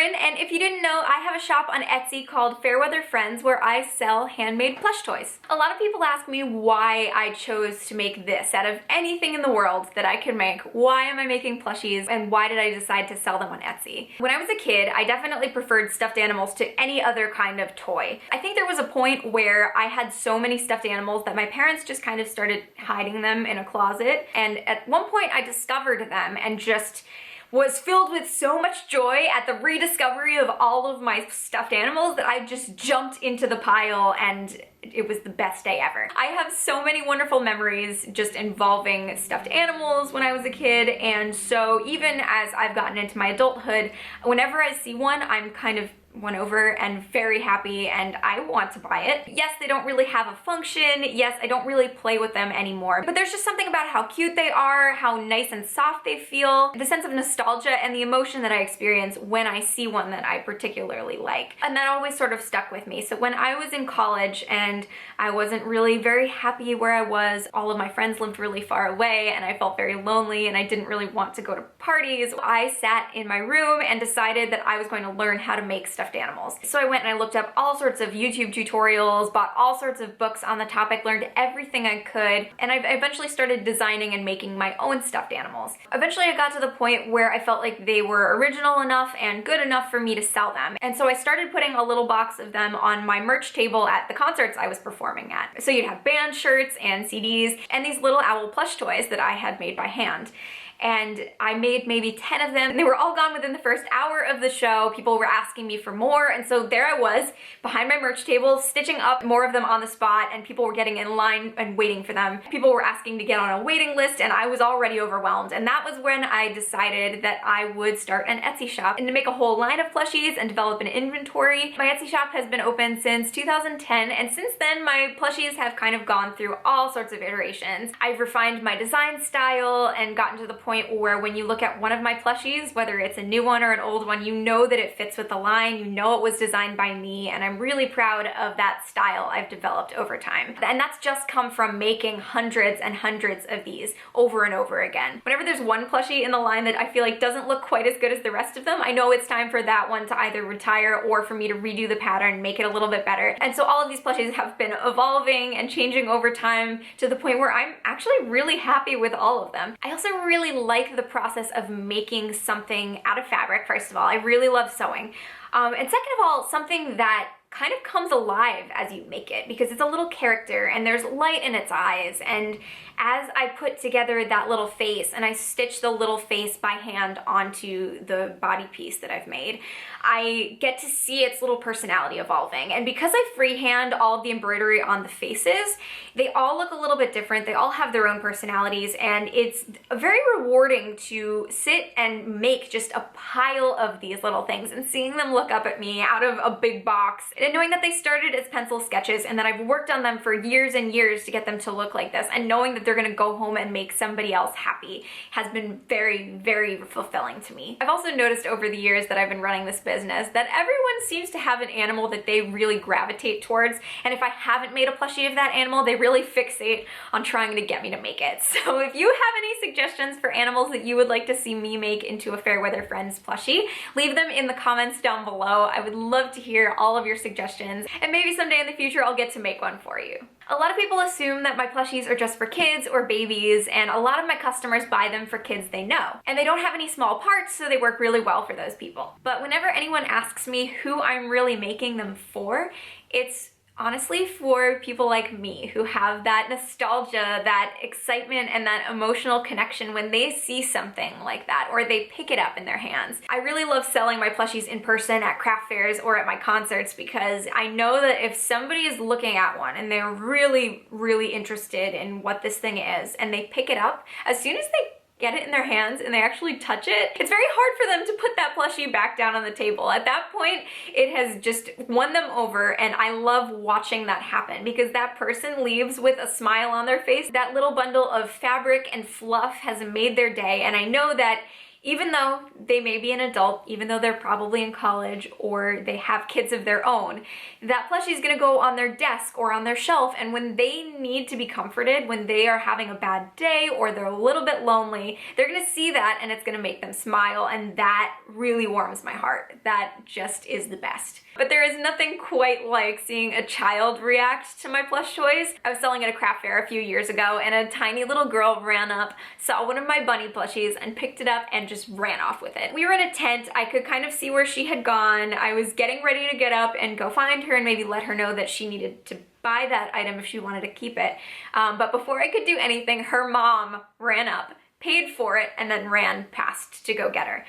Lauren, and if you didn't know, I have a shop on Etsy called Fairweather Friends where I sell handmade plush toys. A lot of people ask me why I chose to make this out of anything in the world that I could make. Why am I making plushies, and why did I decide to sell them on Etsy? When I was a kid, I definitely preferred stuffed animals to any other kind of toy. I think there was a point where I had so many stuffed animals that my parents just kind of started hiding them in a closet, and at one point I discovered them and just was filled with so much joy at the rediscovery of all of my stuffed animals that I just jumped into the pile, and it was the best day ever. I have so many wonderful memories just involving stuffed animals when I was a kid, and so even as I've gotten into my adulthood, whenever I see one, I'm kind of won over and very happy, and I want to buy it. Yes, they don't really have a function. Yes, I don't really play with them anymore, but there's just something about how cute they are, how nice and soft they feel, the sense of nostalgia and the emotion that I experience when I see one that I particularly like. And that always sort of stuck with me. So when I was in college and I wasn't really very happy where I was, all of my friends lived really far away and I felt very lonely and I didn't really want to go to parties, I sat in my room and decided that I was going to learn how to make stuffed animals. So I went and I looked up all sorts of YouTube tutorials, bought all sorts of books on the topic, learned everything I could, and I eventually started designing and making my own stuffed animals. Eventually I got to the point where I felt like they were original enough and good enough for me to sell them. And so I started putting a little box of them on my merch table at the concerts I was performing at. So you'd have band shirts and CDs and these little owl plush toys that I had made by hand. And I made maybe 10 of them. They were all gone within the first hour of the show. People were asking me for more, and so there I was behind my merch table stitching up more of them on the spot, and people were getting in line and waiting for them. People were asking to get on a waiting list, and I was already overwhelmed. And that was when I decided that I would start an Etsy shop and to make a whole line of plushies and develop an inventory. My Etsy shop has been open since 2010, and since then my plushies have kind of gone through all sorts of iterations. I've refined my design style and gotten to the point where when you look at one of my plushies, whether it's a new one or an old one, you know that it fits with the line, you know it was designed by me, and I'm really proud of that style I've developed over time. And that's just come from making hundreds and hundreds of these over and over again. Whenever there's one plushie in the line that I feel like doesn't look quite as good as the rest of them, I know it's time for that one to either retire or for me to redo the pattern, make it a little bit better. And so all of these plushies have been evolving and changing over time to the point where I'm actually really happy with all of them. I also really like the process of making something out of fabric. First of all, I really love sewing. And second of all, something that kind of comes alive as you make it, because it's a little character and there's light in its eyes. And as I put together that little face and I stitch the little face by hand onto the body piece that I've made, I get to see its little personality evolving. And because I freehand all of the embroidery on the faces, they all look a little bit different. They all have their own personalities, and it's very rewarding to sit and make just a pile of these little things and seeing them look up at me out of a big box, and knowing that they started as pencil sketches and that I've worked on them for years and years to get them to look like this, and knowing that they're gonna go home and make somebody else happy has been very, very fulfilling to me. I've also noticed over the years that I've been running this business that everyone seems to have an animal that they really gravitate towards, and if I haven't made a plushie of that animal, they really fixate on trying to get me to make it. So if you have any suggestions for animals that you would like to see me make into a Fairweather Friends plushie, leave them in the comments down below. I would love to hear all of your suggestions, and maybe someday in the future I'll get to make one for you. A lot of people assume that my plushies are just for kids or babies, and a lot of my customers buy them for kids they know. And they don't have any small parts, so they work really well for those people. But whenever anyone asks me who I'm really making them for, it's honestly for people like me who have that nostalgia, that excitement, and that emotional connection when they see something like that or they pick it up in their hands. I really love selling my plushies in person at craft fairs or at my concerts, because I know that if somebody is looking at one and they're really, really interested in what this thing is and they pick it up, as soon as they get it in their hands and they actually touch it, it's very hard for them to put that plushie back down on the table. At that point, it has just won them over, and I love watching that happen because that person leaves with a smile on their face. That little bundle of fabric and fluff has made their day, and I know that Even though they may be an adult, even though they're probably in college or they have kids of their own, that plushie is gonna go on their desk or on their shelf, and when they need to be comforted, when they are having a bad day or they're a little bit lonely, they're gonna see that and it's gonna make them smile, and that really warms my heart. That just is the best. But there is nothing quite like seeing a child react to my plush toys. I was selling at a craft fair a few years ago, and a tiny little girl ran up, saw one of my bunny plushies, and picked it up and just ran off with it. We were in a tent. I could kind of see where she had gone. I was getting ready to get up and go find her and maybe let her know that she needed to buy that item if she wanted to keep it. But before I could do anything, her mom ran up, paid for it, and then ran past to go get her,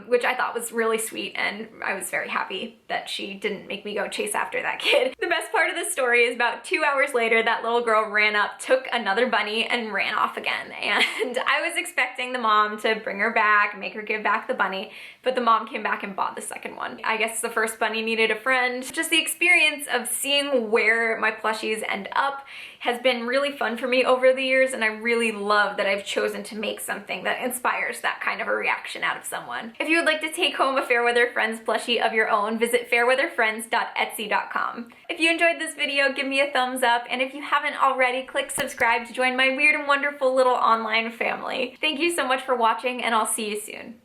which I thought was really sweet, and I was very happy that she didn't make me go chase after that kid. The best part of the story is about 2 hours later, that little girl ran up, took another bunny, and ran off again. And I was expecting the mom to bring her back, make her give back the bunny, but the mom came back and bought the second one. I guess the first bunny needed a friend. Just the experience of seeing where my plushies end up has been really fun for me over the years, and I really love that I've chosen to make something that inspires that kind of a reaction out of someone. If you would like to take home a Fairweather Friends plushie of your own, visit fairweatherfriends.etsy.com. If you enjoyed this video, give me a thumbs up, and if you haven't already, click subscribe to join my weird and wonderful little online family. Thank you so much for watching, and I'll see you soon.